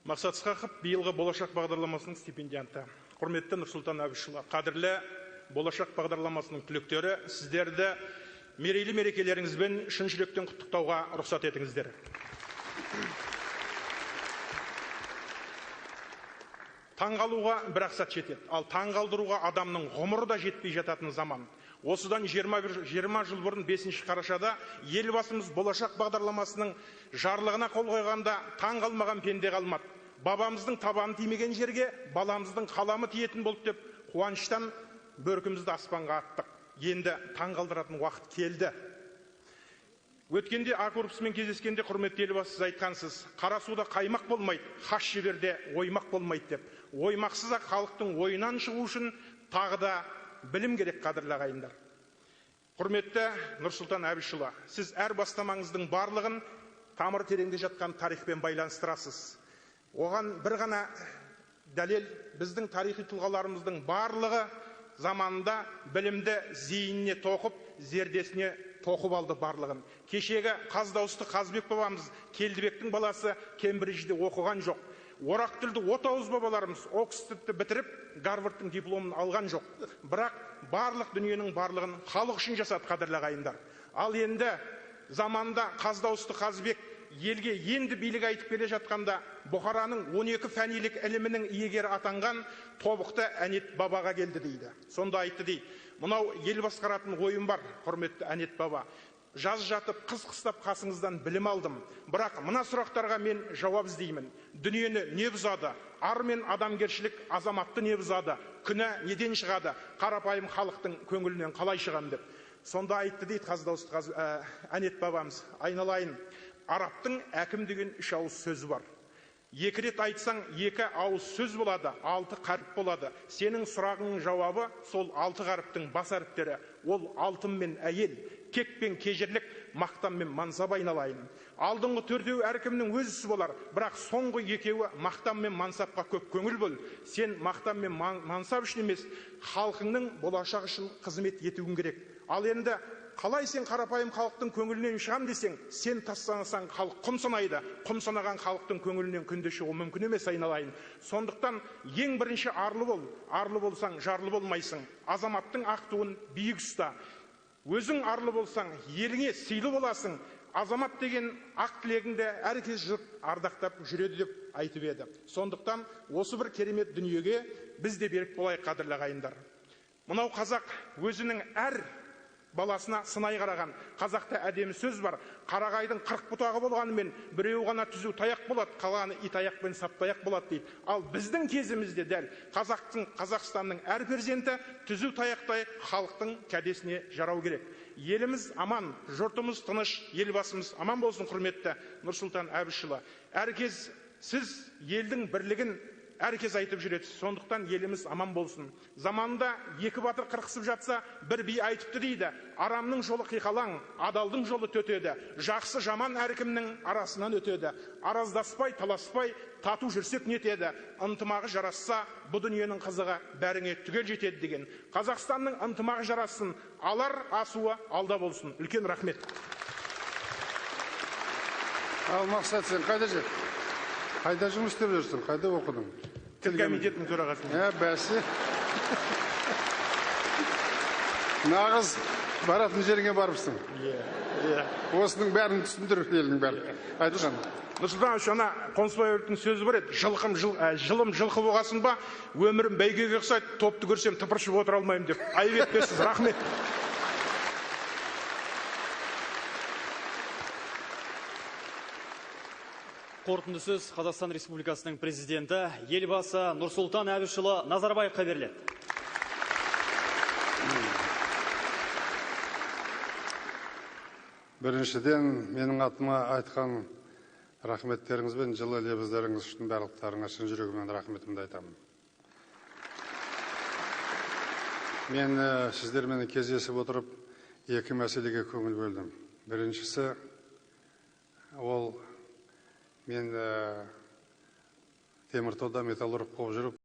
Мақсат Ысқақов биылғы болашақ бағдарламасының стипендианты. Құрметті Нұрсұлтан Әбішұлы, қадірлі болашақ бағдарламасының түлектері, сіздерді мерейлі мерекелеріңізбен шын жүректен құттықтауға рұқсат етіңіздер. Таңғалуға бір ақсат жетеді, ал таңғалдыруға адамның ғұмыры да жетпей жататын заман. Осыдан 20 жыл бұрын 5 қарашада елбасымыз болашақ бағдарламасының жарлығына қол қойғанда таңғалмаған пенде қалмады. Бабамыздың табаны тимеген жерге баламыздың қаламы тиетін болды деп қуаныштан бөркімізді аспанға аттық. Енді таңғалдыратын уақыт келді. Өткенде А корпусымен кездескенде құрметті елбасы сіз айтқансыз, қара суда қаймақ болмайды, хас жіберде оймақ болмайды деп. Оймақсыз-ақ халықтың ойынан шығу үшін тағы да білім керек, қадірлі ағайындар. Құрметті Нұрсұлтан Әбішұлы, сіз әр бастамаңыздың барлығын тамыр тереңде жатқан тарихпен байланыстырасыз. Оған бір ғана дәлел, біздің тарихи тұлғаларымыздың барлығы заманында білімді зейініне тоқып, зердесіне тоқып алды барлығын. Кешегі Қаздауысты Қазбек бабамыз, Келдібектің баласы Кембриджде оқыған жоқ. Орақ тілді Отауыз бабаларымыз Оксфордты бітіріп, Гарвардтың дипломын алған жоқ. Бірақ барлық дүниенің барлығын халық үшін жасады, қадірлі ағайындар. Ал енді заманда Қаздауысты Қазбек елге енді билік айтып келе жатқанда, Бұхараның 12 фәнилік ілімінің иегері атанған Тобықты Әнет бабаға келді дейді. Сонда айтты дейді, мынау ел басқаратын ойым бар, құрметті Әнет баба. Жаз жатып, қыс қыстап қасыңыздан білім алдым. Бірақ мына сұрақтарға мен жауап іздеймін. Дүниені не бұзады? Ар мен адамгершілік азаматты не бұзады? Күнә неден шығады? Қарапайым халықтың көңілінен қалай шығам деп. Сонда айтты дейді Қаздауысты Әнет бабамыз, айналайын, арабтың әкім деген 3 ауыз сөзі бар. 2 рет айтсаң 2 ауыз сөз болады, 6 қаріп болады. Сенің сұрағыңның жауабы сол 6 қаріптің бас әріптері. Ол алтын мен әйел, кек пен кежірлік, мақтан мен мансап айналайын. Алдыңғы 4-еу әркімнің өз ісі болар, бірақ соңғы 2-еуі мақтан мен мансапқа көп көңіл бол. Сен мақтан мен мансап үшін емес, халқыңның болашақ үшін қызмет етуің керек. Ал енді қалай сен қарапайым халықтың көңілінен шығам десең, сен тастансаң халық құм санайды. Құм санаған халықтың көңілінен күнде шығу мүмкін емес, айналайын. Сондықтан ең бірінші арлы бол. Арлы болсаң жарлы болмайсың. Азаматтың ақ туын биік ұста. Өзің арлы болсаң, еліңе сыйлы боласың. Азамат деген ақ тілегіңді әркез жұрт ардақтап жүреді деп айтып еді. Сондықтан осы бір керемет дүниеге біз де берік болайық, қадірлі ағайындар. Мынау қазақ өзінің әр баласына сынай қараған. Қазақта әдемі сөз бар. Қарағайдың 40 бұтағы болғанымен біреу ғана түзу таяқ болады, қалғаны ит аяқ пен саптаяқ болады дейді. Ал біздің кезімізде дәл Қазақстанның әр перзенті түзу таяқтай халықтың кәдесіне жарау керек. Еліміз аман, жұртымыз тыныш, елбасымыз аман болсын, құрметті Нұрсұлтан Әбішұлы. Әркез сіз елдің бірлігін әркез айтып жүресіз. Сондықтан еліміз аман болсын. Заманда 2 батыр қырқысып жатса, бір би айтыпты дейді. Арамның жолы қиқалаң, адалдың жолы төтеді. Жақсы жаман әркімнің арасынан өтеді. Араздаспай, таласпай, тату жүрсек нетеді. Ынтымағы жарасса, бұл дүниенің қызығы бәріңе түгел жетеді деген. Қазақстанның ынтымағы жарасын, алар асуы алда болсын. Үлкен рахмет. Ал Мақсат, сен қайда жет? Қайда жұмыс істеп жүрсің? Қайда оқыдың? Тіл комитетінің төрағасы. Бәсі. Нағыз баратын жеріңе барыпсың. Осының бәрін түсіндір, елдің бәрі. Айтқан. Нұрсұлтан Әбішұлы, ана Қонысбай өлтің сөзі бар еді. Жылым жылқы болғасын ба, өмірім бәйгеге ұқсайды, топты көрсем тыпыршып отыра алмаймын деп. Айып етпесіз, рахмет. Қорытынды сөз Қазақстан Республикасының президенті елбасы Нұрсұлтан Әбішұлы Назарбаевқа беріледі. Біріншіден, менің атыма айтқан рахметтеріңізбен жылы лебіздеріңіз үшін барлықтарыңа шын жүрегімнен рахметімді айтамын. Мен сіздермен кездесіп отырып, 2 мәселеге көңіл бөлдім. Біріншісі, ол мен Теміртауда металлург болып жүріп,